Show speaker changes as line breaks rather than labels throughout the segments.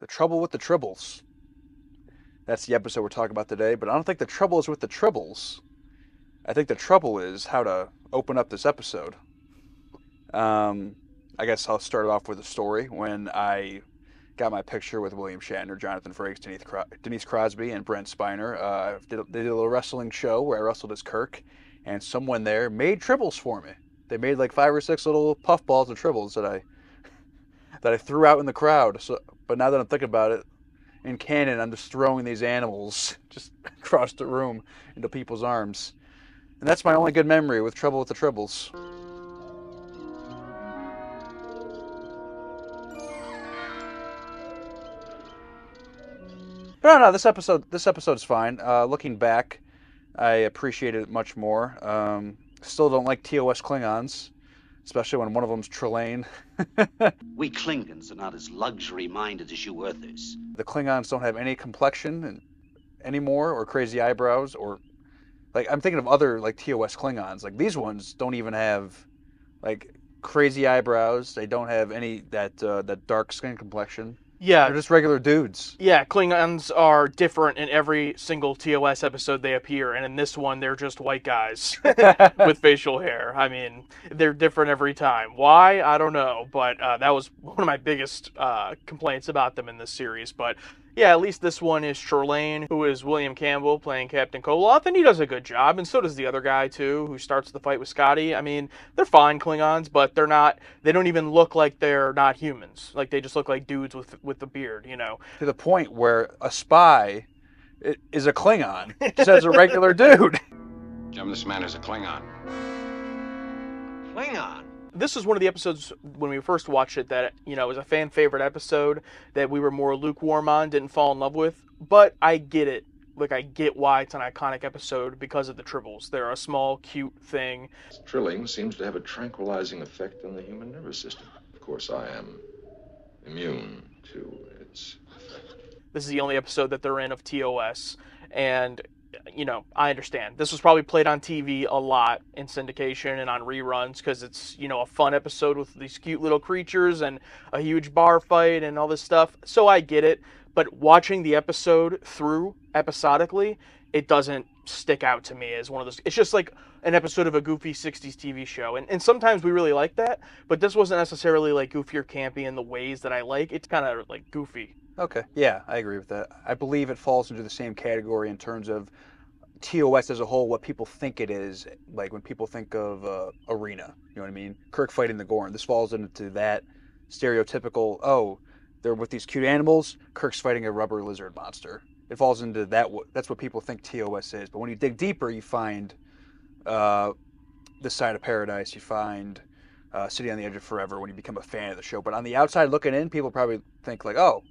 The Trouble with the Tribbles. That's the episode we're talking about today, but I don't think the trouble is with the Tribbles. I think the trouble is how to open up this episode. Um, I guess I'll start off with a story when I got my picture with William Shatner, Jonathan Frakes, Denise Crosby, and Brent Spiner. They did a little wrestling show where I wrestled as Kirk, and someone there made Tribbles for me. They made like 5 or 6 little puffballs of Tribbles that I threw out in the crowd. So, but now that I'm thinking about it, in canon, I'm just throwing these animals just across the room into people's arms. And that's my only good memory with Trouble with the Tribbles. But no, this episode's fine. Looking back, I appreciate it much more. Still don't like TOS Klingons, especially when one of them's Trelane.
We Klingons are not as luxury-minded as you Earthers.
The Klingons don't have any complexion anymore, or crazy eyebrows, or like I'm thinking of other like TOS Klingons. Like these ones don't even have like crazy eyebrows. They don't have any that dark skin complexion.
Yeah,
They're just regular dudes.
yeah, Klingons are different in every single TOS episode they appear, and in this one, they're just white guys with facial hair. I mean, they're different every time. Why? I don't know, but that was one of my biggest complaints about them in this series. But yeah, at least this one is Trelane, who is William Campbell playing Captain Koloth, and he does a good job, and so does the other guy, too, who starts the fight with Scotty. I mean, they're fine Klingons, but they don't even look like they're not humans. Like, they just look like dudes with the beard, you know.
To the point where a spy is a Klingon, just as a regular dude.
Jim, this man is a Klingon.
Klingon?
This was one of the episodes when we first watched it that, was a fan favorite episode that we were more lukewarm on, didn't fall in love with. But I get it. Like, I get why it's an iconic episode because of the Tribbles. They're a small, cute thing.
Trilling seems to have a tranquilizing effect on the human nervous system. Of course, I am immune to its effect.
This is the only episode that they're in of TOS. And, I understand. This was probably played on TV a lot in syndication and on reruns because it's, a fun episode with these cute little creatures and a huge bar fight and all this stuff. So I get it. But watching the episode through episodically, it doesn't stick out to me as one of those. It's just like an episode of a goofy 60s TV show. And sometimes we really like that, but this wasn't necessarily like goofy or campy in the ways that I like. It's kind of like goofy.
Okay, yeah, I agree with that. I believe it falls into the same category in terms of TOS as a whole, what people think it is. Like when people think of Arena, you know what I mean? Kirk fighting the Gorn. This falls into that stereotypical, oh, they're with these cute animals, Kirk's fighting a rubber lizard monster. It falls into that. That's what people think TOS is. But when you dig deeper, you find This Side of Paradise, you find City on the Edge of Forever when you become a fan of the show. But on the outside looking in, people probably think like, oh,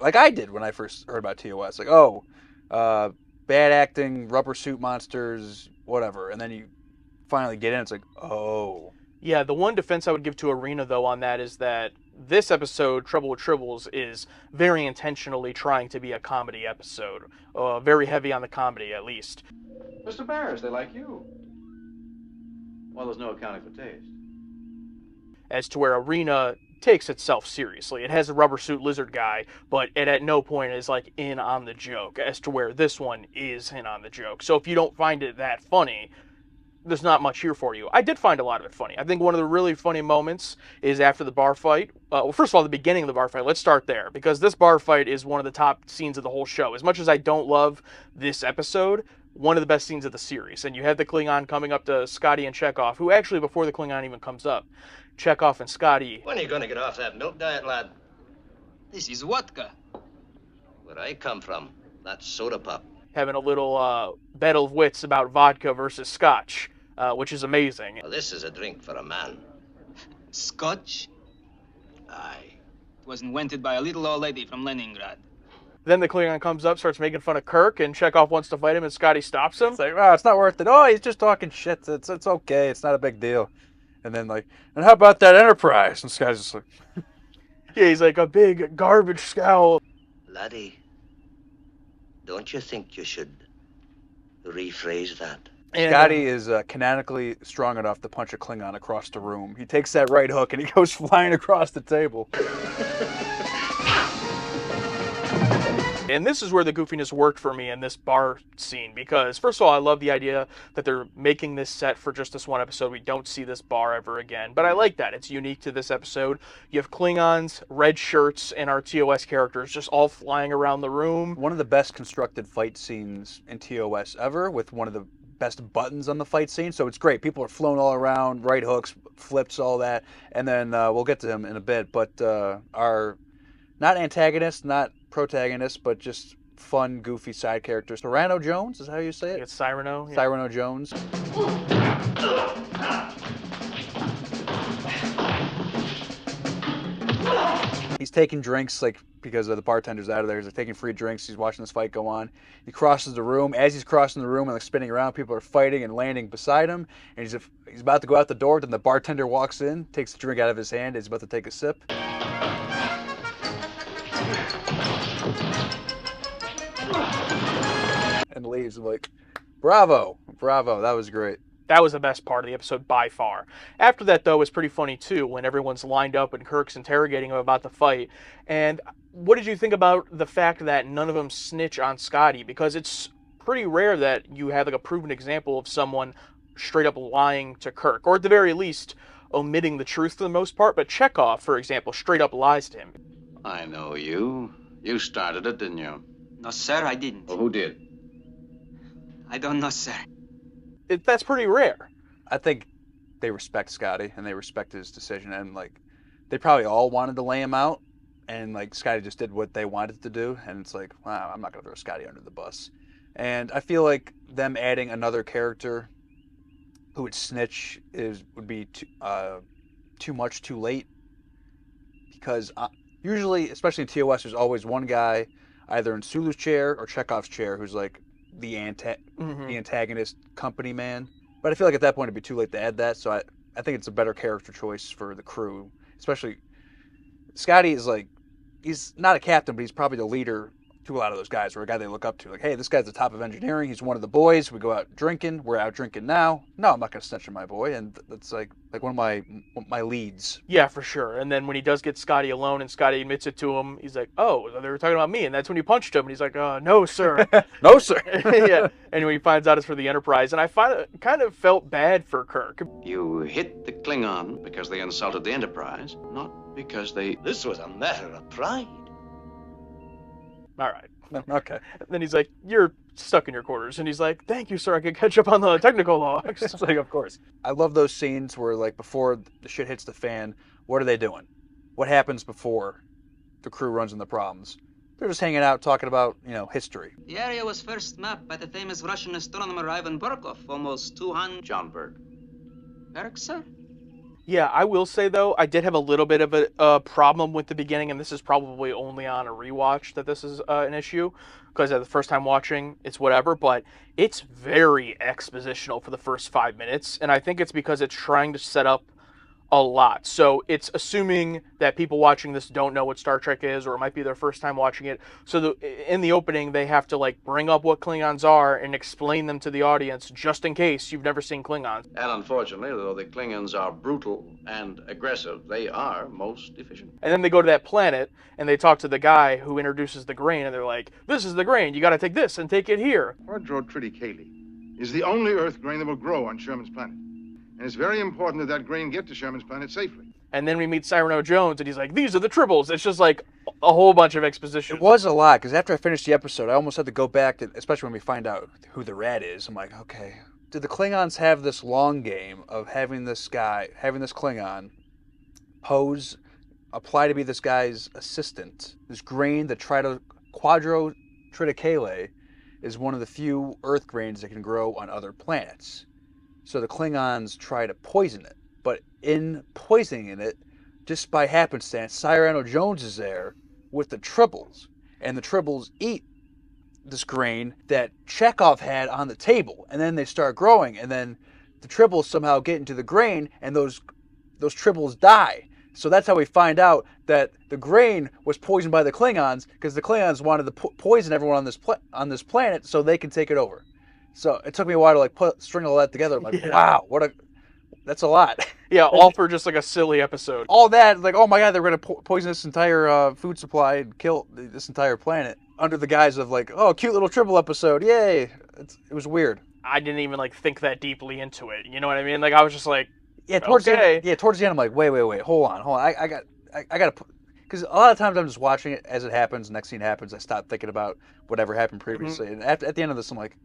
like I did when I first heard about TOS. Like, oh, bad acting, rubber suit monsters, whatever. And then you finally get in, it's like, oh.
Yeah, the one defense I would give to Arena, though, on that is that this episode, Trouble with Tribbles, is very intentionally trying to be a comedy episode. Very heavy on the comedy, at least.
Mr. Barris, they like you. Well, there's no accounting for taste.
As to where Arena takes itself seriously. It has a rubber suit lizard guy, but it at no point is like in on the joke, as to where this one is in on the joke. So if you don't find it that funny, there's not much here for you. I did find a lot of it funny. I think one of the really funny moments is after the bar fight. Well, first of all, the beginning of the bar fight. Let's start there, because this bar fight is one of the top scenes of the whole show. As much as I don't love this episode, one of the best scenes of the series. And you have the Klingon coming up to Scotty and Chekhov, who actually, before the Klingon even comes up, Chekhov and Scotty.
When are you going to get off that milk diet, lad?
This is vodka.
Where I come from, that's soda pop.
Having a little battle of wits about vodka versus scotch, which is amazing.
Well, this is a drink for a man.
Scotch?
Aye.
It was invented by a little old lady from Leningrad.
Then the Klingon comes up, starts making fun of Kirk, and Chekhov wants to fight him, and Scotty stops him.
It's like, oh, it's not worth it. Oh, he's just talking shit. It's okay. It's not a big deal. And then like, and how about that Enterprise? And Scotty's just like,
yeah, he's like a big garbage scowl.
Laddie, don't you think you should rephrase that?
And,
Scotty is canonically strong enough to punch a Klingon across the room. He takes that right hook and he goes flying across the table.
And this is where the goofiness worked for me in this bar scene, because first of all, I love the idea that they're making this set for just this one episode. We don't see this bar ever again, but I like that. It's unique to this episode. You have Klingons, red shirts, and our TOS characters just all flying around the room.
One of the best constructed fight scenes in TOS ever, with one of the best buttons on the fight scene, so it's great. People are flown all around, right hooks, flips, all that, and then we'll get to him in a bit, but our, not antagonist, not protagonist, but just fun, goofy side characters. Cyrano Jones is how you say it?
It's Cyrano. Yeah.
Cyrano Jones. He's taking drinks, like, because the bartender's out of there. He's like, taking free drinks. He's watching this fight go on. He crosses the room. As he's crossing the room and like spinning around, people are fighting and landing beside him. And he's about to go out the door. Then the bartender walks in, takes the drink out of his hand. He's about to take a sip. And leaves. I'm like, bravo, bravo. That was great.
That was the best part of the episode by far. After that, though, was pretty funny, too, when everyone's lined up and Kirk's interrogating him about the fight. And what did you think about the fact that none of them snitch on Scotty? Because it's pretty rare that you have like a proven example of someone straight up lying to Kirk, or at the very least, omitting the truth for the most part. But Chekhov, for example, straight up lies to him.
I know you. You started it, didn't you?
No, sir, I didn't.
Well, who did?
I don't know, sir.
That's pretty rare.
I think they respect Scotty and they respect his decision, and like they probably all wanted to lay him out, and like Scotty just did what they wanted to do, and it's like, wow, I'm not gonna throw Scotty under the bus. And I feel like them adding another character who would snitch would be too much too late, because usually, especially in TOS, there's always one guy either in Sulu's chair or Chekhov's chair who's like the antagonist company man. But I feel like at that point it'd be too late to add that, so I think it's a better character choice for the crew. Especially Scotty is like, he's not a captain, but he's probably the leader to a lot of those guys, or a guy they look up to. Like, hey, this guy's the top of engineering, he's one of the boys, we go out drinking, we're out drinking now. No, I'm not gonna snitch on my boy, and that's like one of my leads.
Yeah, for sure. And then when he does get Scotty alone and Scotty admits it to him, he's like, oh, they were talking about me. And that's when he punched him. And he's like, no, sir.
No, sir.
Yeah. And when he finds out it's for the Enterprise. And I kind of felt bad for Kirk.
You hit the Klingon because they insulted the Enterprise, not because they...
This was a matter of pride.
All right.
Okay.
Then he's like, you're stuck in your quarters. And he's like, thank you, sir. I can catch up on the technical logs.
It's like, of course. I love those scenes where, like, before the shit hits the fan, what are they doing? What happens before the crew runs into problems? They're just hanging out, talking about, history.
The area was first mapped by the famous Russian astronomer Ivan Burkov, almost 200...
John Berg.
Berg, sir?
Yeah, I will say, though, I did have a little bit of a problem with the beginning, and this is probably only on a rewatch that this is an issue, because the first time watching, it's whatever, but it's very expositional for the first 5 minutes, and I think it's because it's trying to set up a lot. So it's assuming that people watching this don't know what Star Trek is, or it might be their first time watching it. So in the opening, they have to like bring up what Klingons are and explain them to the audience, just in case you've never seen Klingons.
And unfortunately, though the Klingons are brutal and aggressive, they are most efficient.
And then they go to that planet and they talk to the guy who introduces the grain, and they're like, this is the grain, you got to take this and take it here.
Quadro triticale is the only Earth grain that will grow on Sherman's planet. And it's very important that that grain get to Sherman's planet safely.
And then we meet Cyrano Jones, and he's like, these are the Tribbles. It's just like a whole bunch of exposition.
It was a lot, because after I finished the episode, I almost had to go back, especially when we find out who the rat is. I'm like, okay, did the Klingons have this long game of having this Klingon apply to be this guy's assistant? This grain, the Quadro triticale, is one of the few Earth grains that can grow on other planets. So the Klingons try to poison it. But in poisoning it, just by happenstance, Cyrano Jones is there with the Tribbles. And the Tribbles eat this grain that Chekhov had on the table. And then they start growing. And then the Tribbles somehow get into the grain, and those Tribbles die. So that's how we find out that the grain was poisoned by the Klingons, because the Klingons wanted to poison everyone on this planet so they can take it over. So it took me a while to string all that together. I'm like, wow, what That's a lot.
Yeah, all for just like a silly episode.
All that, like, oh my god, they're going to poison this entire food supply and kill this entire planet under the guise of like, oh, cute little Tribble episode, yay! It was weird.
I didn't even like think that deeply into it. You know what I mean? Like I was just like,
Yeah, towards the
okay.
end, towards the end, I'm like, wait, hold on. I got to, because a lot of times I'm just watching it as it happens. Next scene happens, I stop thinking about whatever happened previously, and at the end of this, I'm like,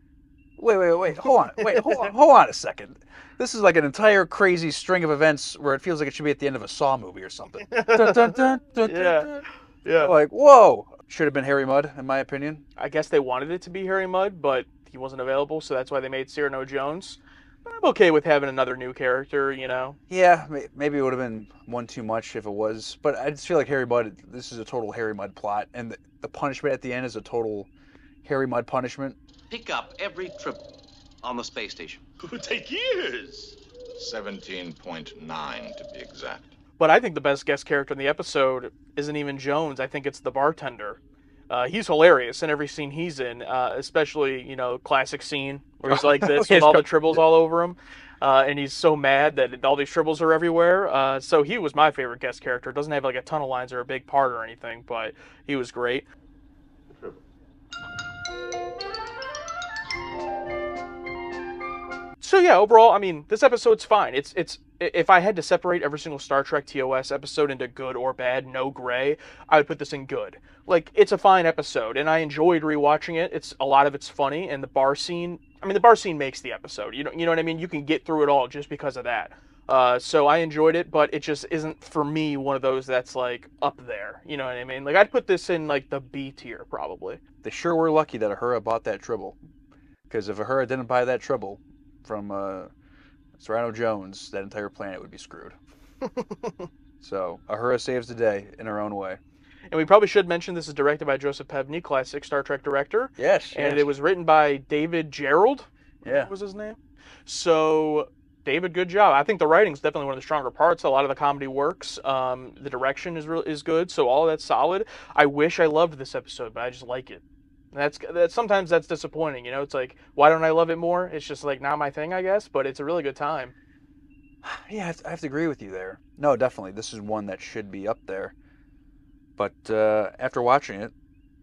wait, hold on a second. This is like an entire crazy string of events where it feels like it should be at the end of a Saw movie or something. Dun, dun, dun, dun,
Yeah.
dun.
Yeah.
Like, whoa, should have been Harry Mudd, in my opinion.
I guess they wanted it to be Harry Mudd, but he wasn't available, so that's why they made Cyrano Jones. But I'm okay with having another new character, you know.
Yeah, maybe it would have been one too much if it was, but I just feel like Harry Mudd. This is a total Harry Mudd plot, and the punishment at the end is a total Harry Mudd punishment.
Pick up every Tribble on the space station.
It would take years.
17.9 to be exact.
But I think the best guest character in the episode isn't even Jones. I think it's the bartender. He's hilarious in every scene he's in, especially, you know, classic scene where he's like this with all the Tribbles all over him. And he's so mad that all these Tribbles are everywhere. So he was my favorite guest character. Doesn't have like a ton of lines or a big part or anything, but he was great. So yeah, overall, I mean, this episode's fine. It's if I had to separate every single Star Trek TOS episode into good or bad, no gray, I would put this in good. Like, it's a fine episode, and I enjoyed rewatching it. A lot of it's funny, and the bar scene. I mean, the bar scene makes the episode. You know what I mean? You can get through it all just because of that. So I enjoyed it, but it just isn't for me one of those that's like up there. You know what I mean? Like, I'd put this in like the B tier probably.
They sure were lucky that Uhura bought that Tribble, because if Uhura didn't buy that Tribble from Cyrano Jones, that entire planet would be screwed. So Uhura saves the day in her own way.
And we probably should mention this is directed by Joseph Pevney, classic Star Trek director.
Yes.
And it was written by David Gerald.
Yeah.
What was his name? So, David, good job. I think the writing's definitely one of the stronger parts. A lot of the comedy works. The direction is good. So all of that's solid. I wish I loved this episode, but I just like it. That's sometimes that's disappointing. You know, it's like, why don't I love it more? It's just like not my thing, I guess. But it's a really good time.
Yeah, I have to agree with you there. No, definitely, this is one that should be up there. But after watching it,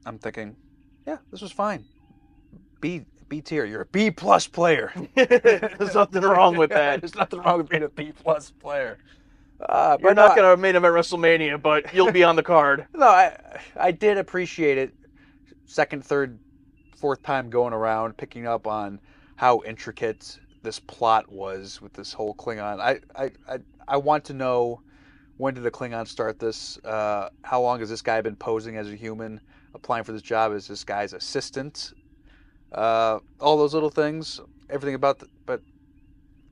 I'm thinking, yeah, this was fine. B tier. You're a B+ player.
There's nothing wrong with that.
There's nothing wrong with being a B+ player.
You're not gonna main event WrestleMania, but you'll be on the card.
No, I did appreciate it. Second, third, fourth time going around, picking up on how intricate this plot was with this whole Klingon. I want to know, when did the Klingon start this? How long has this guy been posing as a human, applying for this job as this guy's assistant? All those little things, everything about but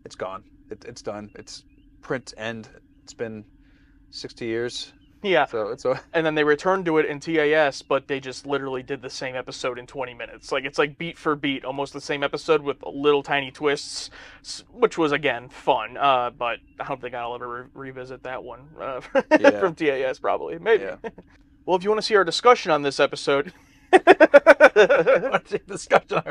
it's gone. It's done. It's print end. It's been 60 years.
Yeah.
So
and then they returned to it in TAS, but they just literally did the same episode in 20 minutes. Like, it's like beat for beat, almost the same episode with little tiny twists, which was, again, fun. But I don't think I'll ever revisit that one from TAS, probably. Maybe.
Yeah.
Well, if you want to see our discussion on this episode...
discussion.